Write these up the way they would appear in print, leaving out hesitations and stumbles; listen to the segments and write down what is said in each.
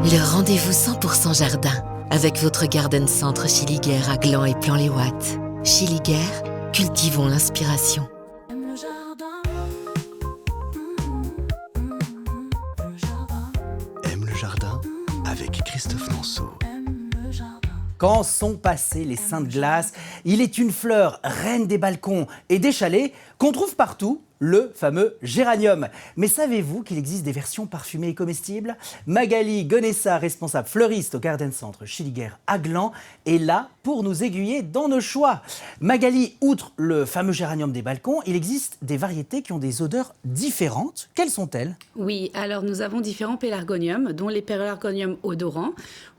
Le rendez-vous 100% jardin avec votre Garden Centre Schilliger à Gland et Plan-les-Ouates. Schilliger, cultivons l'inspiration. Aime le jardin avec Christophe Nanceau. Quand sont passées les seins de glace, il est une fleur reine des balcons et des chalets qu'on trouve partout, le fameux géranium. Mais savez-vous qu'il existe des versions parfumées et comestibles? Magali Gonessa, responsable fleuriste au Garden Centre Schilliger à Gland, est là pour nous aiguiller dans nos choix. Magali, outre le fameux géranium des balcons, il existe des variétés qui ont des odeurs différentes. Quelles sont-elles? Oui, alors nous avons différents pélargoniums, dont les pélargoniums odorants.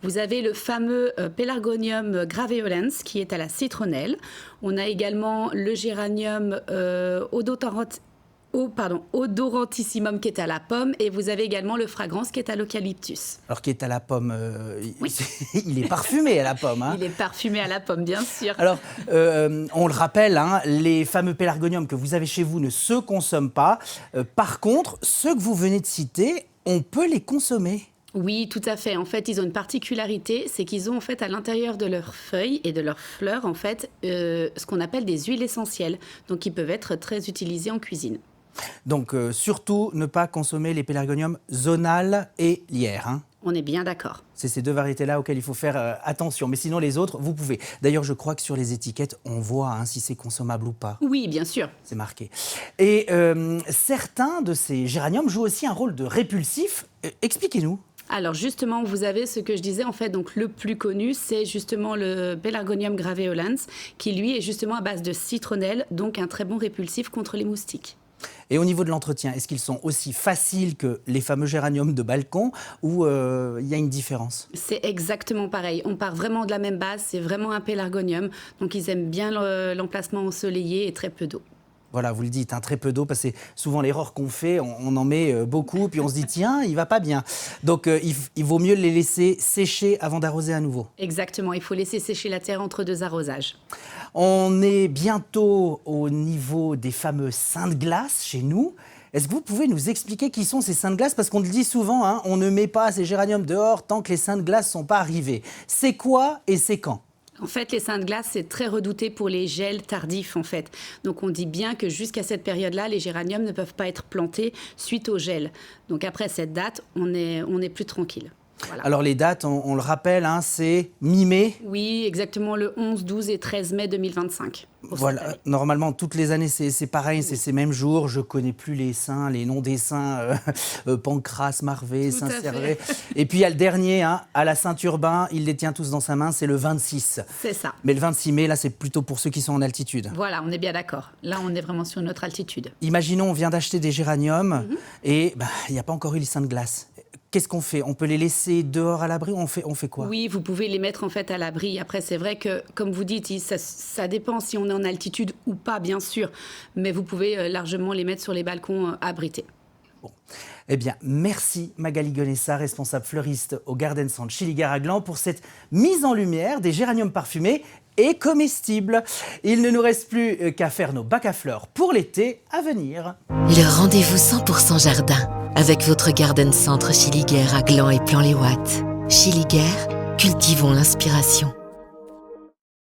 Vous avez le fameux pélargonium graveolens qui est à la citronnelle. On a également le géranium odorantissimum qui est à la pomme, et vous avez également le fragrance qui est à l'eucalyptus. Alors qui est à la pomme, Oui. il est parfumé à la pomme. Hein. Il est parfumé à la pomme, bien sûr. Alors, on le rappelle, hein, les fameux pélargoniums que vous avez chez vous ne se consomment pas. Par contre, ceux que vous venez de citer, on peut les consommer. Oui, tout à fait. En fait, ils ont une particularité, c'est qu'ils ont en fait à l'intérieur de leurs feuilles et de leurs fleurs en fait ce qu'on appelle des huiles essentielles, donc ils peuvent être très utilisés en cuisine. Donc, surtout, ne pas consommer les pélargoniums zonal et lierre. Hein. On est bien d'accord. C'est ces deux variétés-là auxquelles il faut faire attention. Mais sinon, les autres, vous pouvez. D'ailleurs, je crois que sur les étiquettes, on voit hein, si c'est consommable ou pas. Oui, bien sûr. C'est marqué. Et certains de ces géraniums jouent aussi un rôle de répulsif. Expliquez-nous. Alors justement, vous avez ce que je disais en fait, donc le plus connu, c'est justement le pélargonium graveolens, qui lui est justement à base de citronnelle, donc un très bon répulsif contre les moustiques. Et au niveau de l'entretien, est-ce qu'ils sont aussi faciles que les fameux géraniums de balcon ou il y a une différence? C'est exactement pareil. On part vraiment de la même base, c'est vraiment un pélargonium, donc ils aiment bien l'emplacement ensoleillé et très peu d'eau. Voilà, vous le dites, hein, très peu d'eau, parce que c'est souvent l'erreur qu'on fait, on en met beaucoup, puis on se dit, tiens, il va pas bien. Donc, il vaut mieux les laisser sécher avant d'arroser à nouveau. Exactement, il faut laisser sécher la terre entre deux arrosages. On est bientôt au niveau des fameux seins de glace chez nous. Est-ce que vous pouvez nous expliquer qui sont ces seins de glace? Parce qu'on le dit souvent, hein, on ne met pas ces géraniums dehors tant que les seins de glace ne sont pas arrivés. C'est quoi et c'est quand? En fait, les seins de glace, c'est très redouté pour les gels tardifs, en fait. Donc, on dit bien que jusqu'à cette période-là, les géraniums ne peuvent pas être plantés suite au gel. Donc, après cette date, on est plus tranquille. Voilà. Alors, les dates, on le rappelle, hein, c'est mi-mai. Oui, exactement le 11, 12 et 13 mai 2025. Voilà, normalement, toutes les années, c'est pareil, oui. C'est ces mêmes jours. Je ne connais plus les saints, les noms des saints, Pancras, Marvé, Saint-Cervé. Et puis, il y a le dernier, hein, à la Saint-Urbain, il les tient tous dans sa main, c'est le 26. C'est ça. Mais le 26 mai, là, c'est plutôt pour ceux qui sont en altitude. Voilà, on est bien d'accord. Là, on est vraiment sur notre altitude. Imaginons, on vient d'acheter des géraniums et il n'y a pas encore eu les seins de glace. Qu'est-ce qu'on fait? On peut les laisser dehors à l'abri ou on fait quoi? Oui, vous pouvez les mettre en fait à l'abri. Après, c'est vrai que, comme vous dites, ça dépend si on est en altitude ou pas, bien sûr. Mais vous pouvez largement les mettre sur les balcons abrités. Bon. Eh bien, merci Magali Gonessa, responsable fleuriste au Garden Centre Schilliger à Gland, pour cette mise en lumière des géraniums parfumés et comestibles. Il ne nous reste plus qu'à faire nos bacs à fleurs pour l'été à venir. Le rendez-vous 100% jardin avec votre Garden Centre Schilliger à Gland et Plan-les-Ouates. Schilliger, cultivons l'inspiration.